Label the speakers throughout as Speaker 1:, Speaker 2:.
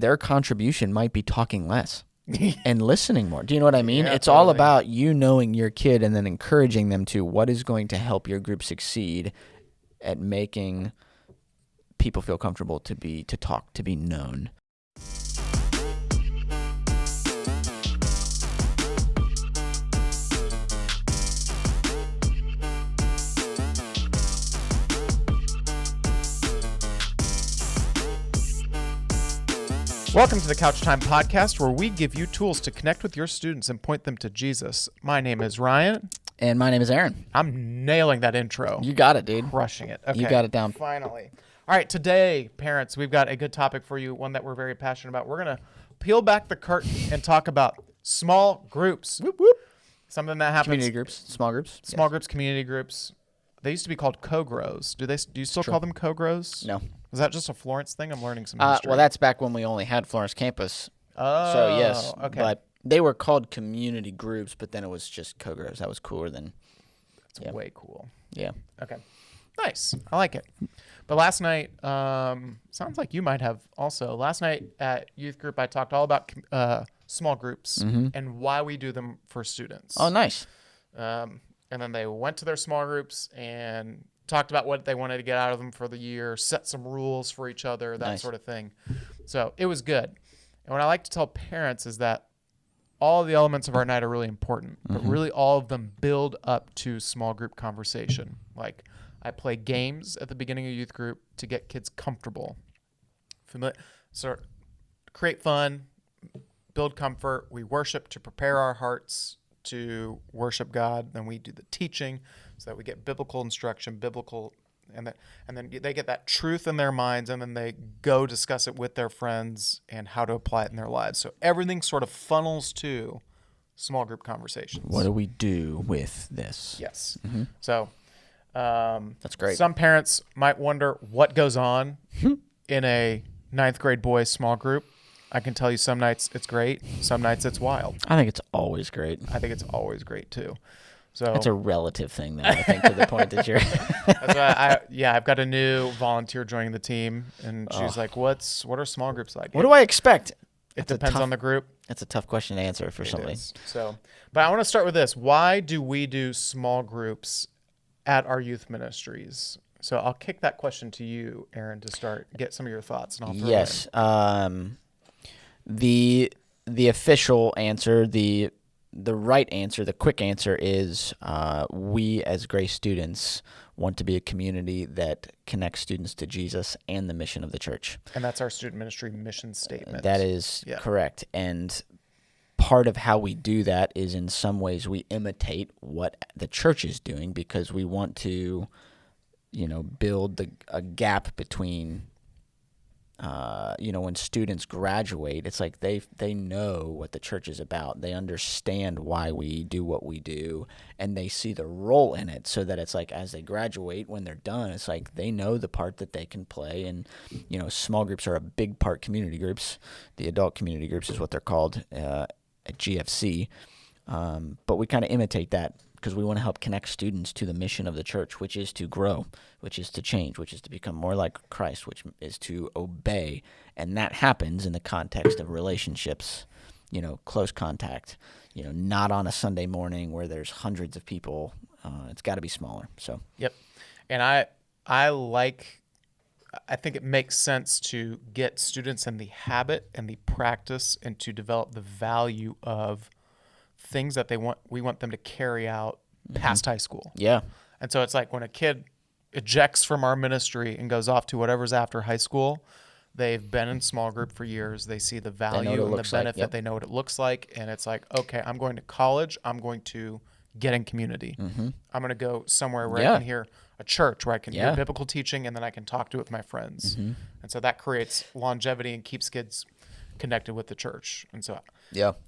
Speaker 1: their contribution might be talking less and listening more. Do you know what I mean?
Speaker 2: Yeah,
Speaker 1: it's
Speaker 2: totally.
Speaker 1: all about you knowing your kid and then encouraging them to what is going to help your group succeed at making people feel comfortable to talk, to be known.
Speaker 2: Welcome to the Couch Time Podcast, where we give you tools to connect with your students and point them to Jesus. My name is Ryan.
Speaker 1: And my name is Aaron.
Speaker 2: I'm nailing that intro.
Speaker 1: You got it, dude.
Speaker 2: Crushing it. Okay.
Speaker 1: You got it down.
Speaker 2: Finally. All right, today, parents, we've got a good topic for you, one that we're very passionate about. We're going to peel back the curtain and talk about small groups.
Speaker 1: Whoop, whoop.
Speaker 2: Something that happens.
Speaker 1: Community groups, small groups.
Speaker 2: Small groups, community groups. They used to be called co-grows. Do you still call them co-grows?
Speaker 1: No.
Speaker 2: Is that just a Florence thing? I'm learning some history.
Speaker 1: Well, that's back when we only had Florence campus.
Speaker 2: Oh,
Speaker 1: So, yes.
Speaker 2: okay.
Speaker 1: But they were called community groups, but then it was just co-grows. That was cooler than...
Speaker 2: It's way cool.
Speaker 1: Yeah.
Speaker 2: Okay. Nice. I like it. But last night, sounds like you might have also. Last night at youth group, I talked all about small groups and why we do them for students.
Speaker 1: Oh, nice.
Speaker 2: And then they went to their small groups and talked about what they wanted to get out of them for the year, set some rules for each other, that
Speaker 1: Nice.
Speaker 2: sort of thing. So it was good. And what I like to tell parents is that all the elements of our night are really important, but really all of them build up to small group conversation. Like I play games at the beginning of youth group to get kids comfortable. So create fun, build comfort. We worship to prepare our hearts to worship God. Then we do the teaching so that we get biblical instruction, and then they get that truth in their minds, and then they go discuss it with their friends and how to apply it in their lives. So everything sort of funnels to small group conversations.
Speaker 1: What do we do with this?
Speaker 2: Yes. So
Speaker 1: That's great.
Speaker 2: some parents might wonder what goes on in a ninth grade boys small group. I can tell you some nights it's great, some nights it's wild.
Speaker 1: I think it's always great.
Speaker 2: I think it's always great too. So
Speaker 1: It's a relative thing, though, I think, to the point that you're...
Speaker 2: that's why I've got a new volunteer joining the team, and she's like, "What are small groups like?"
Speaker 1: What do I expect?
Speaker 2: It depends on the group.
Speaker 1: That's a tough question to answer for
Speaker 2: It
Speaker 1: somebody.
Speaker 2: is. So, but I want to start with this: why do we do small groups at our youth ministries? So I'll kick that question to you, Aaron, to start. Get some of your thoughts, and I'll throw
Speaker 1: Yes.
Speaker 2: it in.
Speaker 1: The official answer, the right answer, the quick answer is we as Grace students want to be a community that connects students to Jesus and the mission of the church.
Speaker 2: And that's our student ministry mission statement.
Speaker 1: That is
Speaker 2: Yeah.
Speaker 1: correct. And part of how we do that is in some ways we imitate what the church is doing because we want to, build a gap between when students graduate, it's like they know what the church is about. They understand why we do what we do, and they see the role in it so that it's like as they graduate, when they're done, it's like they know the part that they can play. And, small groups are a big part. Community groups, the adult community groups is what they're called at GFC. But we kind of imitate that because we want to help connect students to the mission of the church, which is to grow, which is to change, which is to become more like Christ, which is to obey. And that happens in the context of relationships, close contact, not on a Sunday morning where there's hundreds of people. It's got to be smaller. So,
Speaker 2: Yep. And I think it makes sense to get students in the habit and the practice and to develop the value of things that we want them to carry out past high school.
Speaker 1: yeah.
Speaker 2: And so it's like when a kid ejects from our ministry and goes off to whatever's after high school, they've been in small group for years. They see the value and the benefit.
Speaker 1: Yep.
Speaker 2: They know what it looks like. And it's like, okay, I'm going to college. I'm going to get in community. I'm going to go somewhere where I can hear a church, where I can hear biblical teaching, and then I can talk to it with my friends. And so that creates longevity and keeps kids connected with the church. And so,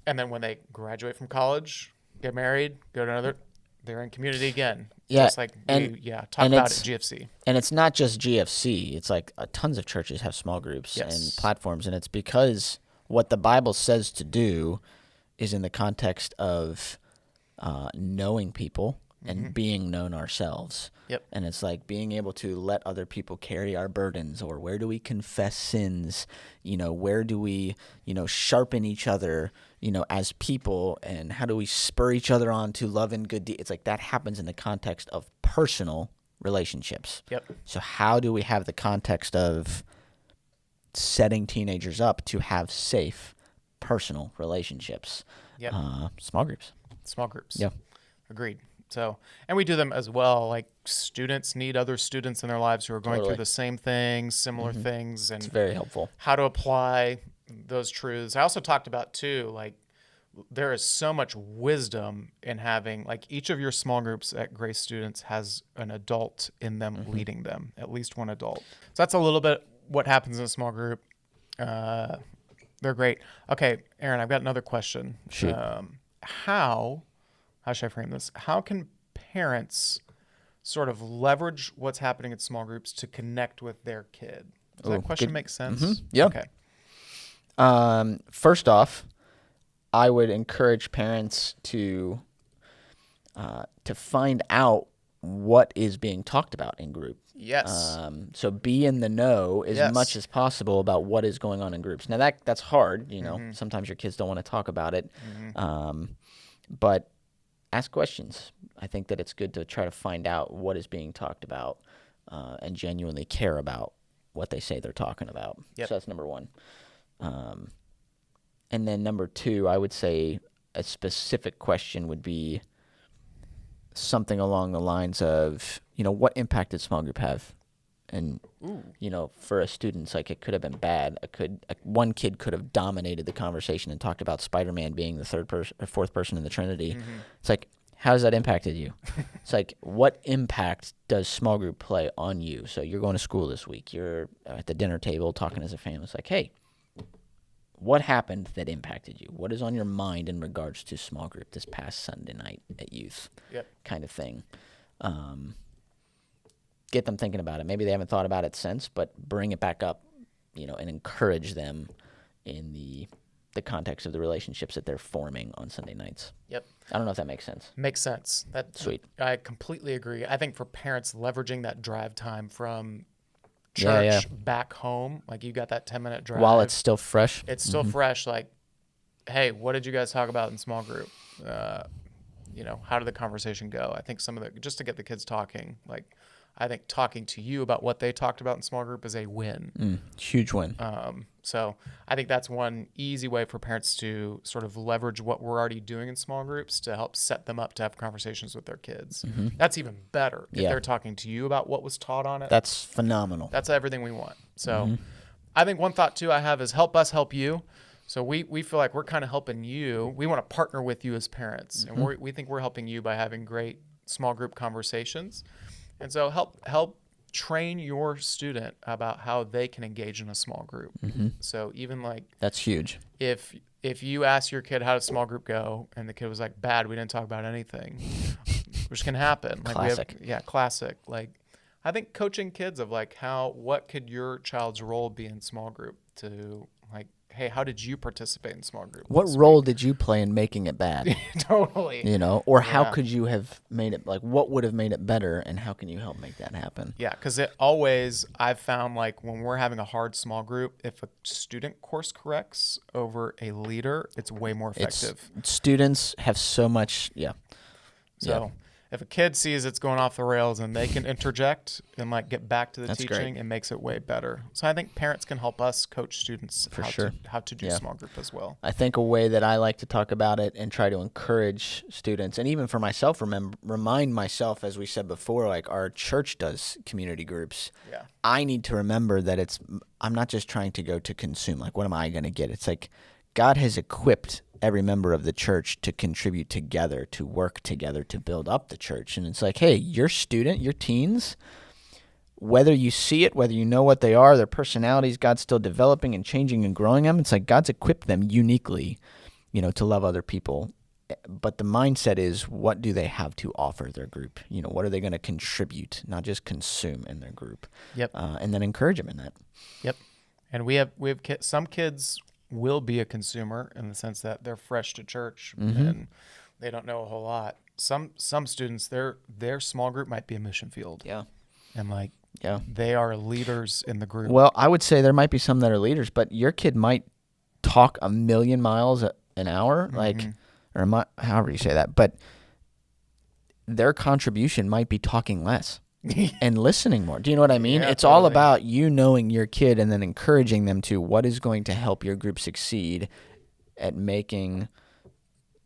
Speaker 2: and then when they graduate from college, get married, go to another, they're in community again.
Speaker 1: Yeah,
Speaker 2: Just like talk about it at GFC.
Speaker 1: And it's not just GFC. It's like tons of churches have small groups and platforms, and it's because what the Bible says to do is in the context of knowing people and being known ourselves.
Speaker 2: Yep.
Speaker 1: And it's like being able to let other people carry our burdens, or where do we confess sins? Where do we, sharpen each other, as people, and how do we spur each other on to love and good deeds? It's like that happens in the context of personal relationships.
Speaker 2: Yep.
Speaker 1: So how do we have the context of setting teenagers up to have safe personal relationships?
Speaker 2: Yep.
Speaker 1: Small groups.
Speaker 2: Small groups.
Speaker 1: Yeah.
Speaker 2: Agreed. So, and we do them as well. Like students need other students in their lives who are going through the same things, similar things, and
Speaker 1: It's very helpful.
Speaker 2: how to apply those truths. I also talked about too, like there is so much wisdom in having, like, each of your small groups at Grace Students has an adult in them leading them, at least one adult. So that's a little bit what happens in a small group. They're great. Okay, Aaron, I've got another question.
Speaker 1: Shoot.
Speaker 2: How should I frame this? How can parents sort of leverage what's happening in small groups to connect with their kid? Does that question make sense?
Speaker 1: Yeah.
Speaker 2: Okay.
Speaker 1: First off, I would encourage parents to find out what is being talked about in group.
Speaker 2: Yes.
Speaker 1: So be in the know as
Speaker 2: Yes.
Speaker 1: much as possible about what is going on in groups. Now that's hard, Sometimes your kids don't want to talk about it, but ask questions. I think that it's good to try to find out what is being talked about, and genuinely care about what they say they're talking about.
Speaker 2: Yep.
Speaker 1: So that's number one. And then number two, I would say a specific question would be something along the lines of, what impact did small group have? And, for a student, it's like it could have been bad. One kid could have dominated the conversation and talked about Spider-Man being the fourth person in the Trinity. It's like, how has that impacted you? It's like, what impact does small group play on you? So you're going to school this week. You're at the dinner table talking as a family. It's like, hey, what happened that impacted you? What is on your mind in regards to small group this past Sunday night at youth?
Speaker 2: Yep.
Speaker 1: Kind of thing. Get them thinking about it. Maybe they haven't thought about it since, but bring it back up, and encourage them in the context of the relationships that they're forming on Sunday nights.
Speaker 2: Yep.
Speaker 1: I don't know if that makes sense.
Speaker 2: Makes sense. That's
Speaker 1: Sweet.
Speaker 2: I completely agree. I think for parents, leveraging that drive time from
Speaker 1: Yeah,
Speaker 2: church back home, like you got that 10-minute drive.
Speaker 1: While it's still fresh.
Speaker 2: It's still fresh. Like, hey, what did you guys talk about in small group? How did the conversation go? I think just to get the kids talking, like, I think talking to you about what they talked about in small group is a win.
Speaker 1: Huge win.
Speaker 2: So I think that's one easy way for parents to sort of leverage what we're already doing in small groups to help set them up to have conversations with their kids. That's even better if they're talking to you about what was taught on it.
Speaker 1: That's phenomenal.
Speaker 2: That's everything we want. So I think one thought too I have is help us help you. So we feel like we're kind of helping you. We want to partner with you as parents, and we think we're helping you by having great small group conversations. And so help train your student about how they can engage in a small group. So even like
Speaker 1: that's huge.
Speaker 2: If you ask your kid how does small group go, and the kid was like, bad, we didn't talk about anything, which can happen.
Speaker 1: Classic.
Speaker 2: Classic. Like, I think coaching kids of like what could your child's role be in small group to like, hey, how did you participate in small group?
Speaker 1: What role did you play in making it bad?
Speaker 2: Totally.
Speaker 1: Or how could you have made it, like, what would have made it better, and how can you help make that happen?
Speaker 2: Yeah, because I've found like when we're having a hard small group, if a student course corrects over a leader, it's way more effective.
Speaker 1: Students have so much,
Speaker 2: So if a kid sees it's going off the rails and they can interject and like get back to the
Speaker 1: That's
Speaker 2: teaching,
Speaker 1: great.
Speaker 2: it makes it way better. So I think parents can help us coach students how to do
Speaker 1: Yeah.
Speaker 2: small group as well.
Speaker 1: I think a way that I like to talk about it and try to encourage students, and even for myself, remind myself, as we said before, like our church does community groups.
Speaker 2: Yeah.
Speaker 1: I need to remember that I'm not just trying to go to consume. Like, what am I going to get? It's like God has equipped every member of the church to contribute together, to work together, to build up the church. And it's like, hey, your student, your teens, whether you see it, whether you know what they are, their personalities, God's still developing and changing and growing them. It's like God's equipped them uniquely, to love other people. But the mindset is, what do they have to offer their group? What are they going to contribute, not just consume in their group?
Speaker 2: Yep.
Speaker 1: And then encourage them in that.
Speaker 2: Yep. And we have some kids will be a consumer in the sense that they're fresh to church and they don't know a whole lot. some students, their small group might be a mission field.
Speaker 1: Yeah.
Speaker 2: And like,
Speaker 1: Yeah.
Speaker 2: they are leaders in the group.
Speaker 1: Well, I would say there might be some that are leaders, but your kid might talk a million miles an hour, like, or however you say that, but their contribution might be talking less and listening more. Do you know what I mean?
Speaker 2: Yeah,
Speaker 1: It's all
Speaker 2: totally.
Speaker 1: about you knowing your kid and then encouraging them to what is going to help your group succeed at making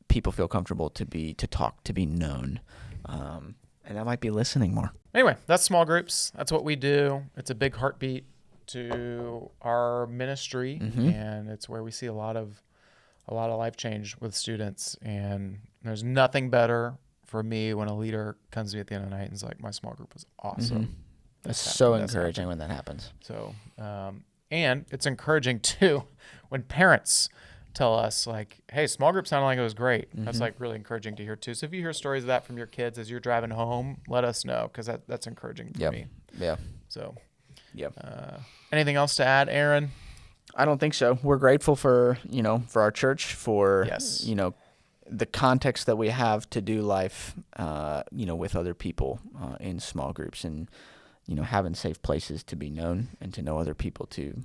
Speaker 1: people feel comfortable to talk, to be known. And that might be listening more.
Speaker 2: Anyway, that's small groups. That's what we do. It's a big heartbeat to our ministry, and it's where we see a lot of life change with students. And there's nothing better for me when a leader comes to me at the end of the night and is like, my small group was awesome.
Speaker 1: That's so encouraging when that happens.
Speaker 2: So, and it's encouraging too when parents tell us like, hey, small group sounded like it was great. That's like really encouraging to hear too. So if you hear stories of that from your kids as you're driving home, let us know, because that's encouraging for me.
Speaker 1: Yeah.
Speaker 2: So,
Speaker 1: Yep.
Speaker 2: Anything else to add, Aaron?
Speaker 1: I don't think so. We're grateful for our church, for,
Speaker 2: Yes.
Speaker 1: the context that we have to do life, with other people in small groups, and, having safe places to be known and to know other people too.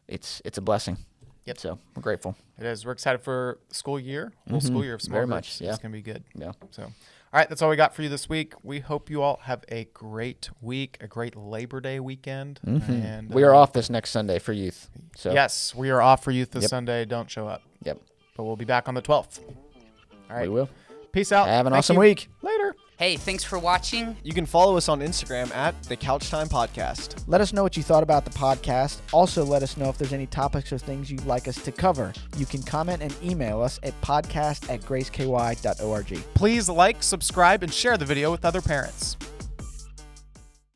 Speaker 1: It's a blessing.
Speaker 2: Yep.
Speaker 1: So we're grateful.
Speaker 2: It is. We're excited for school year, whole school year of small
Speaker 1: Very
Speaker 2: groups.
Speaker 1: much, yeah.
Speaker 2: It's going to be good.
Speaker 1: Yeah.
Speaker 2: So, all right, that's all we got for you this week. We hope you all have a great week, a great Labor Day weekend. And
Speaker 1: We are off this next Sunday for youth. So
Speaker 2: Yes, we are off for youth this Sunday. Don't show up.
Speaker 1: Yep.
Speaker 2: But we'll be back on the 12th. All right.
Speaker 1: We will.
Speaker 2: Peace out.
Speaker 1: Have an
Speaker 2: Thank
Speaker 1: awesome
Speaker 2: you.
Speaker 1: week.
Speaker 2: Later.
Speaker 3: Hey, thanks for watching.
Speaker 4: You can follow us on Instagram at The Couch Time Podcast.
Speaker 5: Let us know what you thought about the podcast. Also, let us know if there's any topics or things you'd like us to cover. You can comment and email us at podcast@graceky.org.
Speaker 2: Please like, subscribe, and share the video with other parents.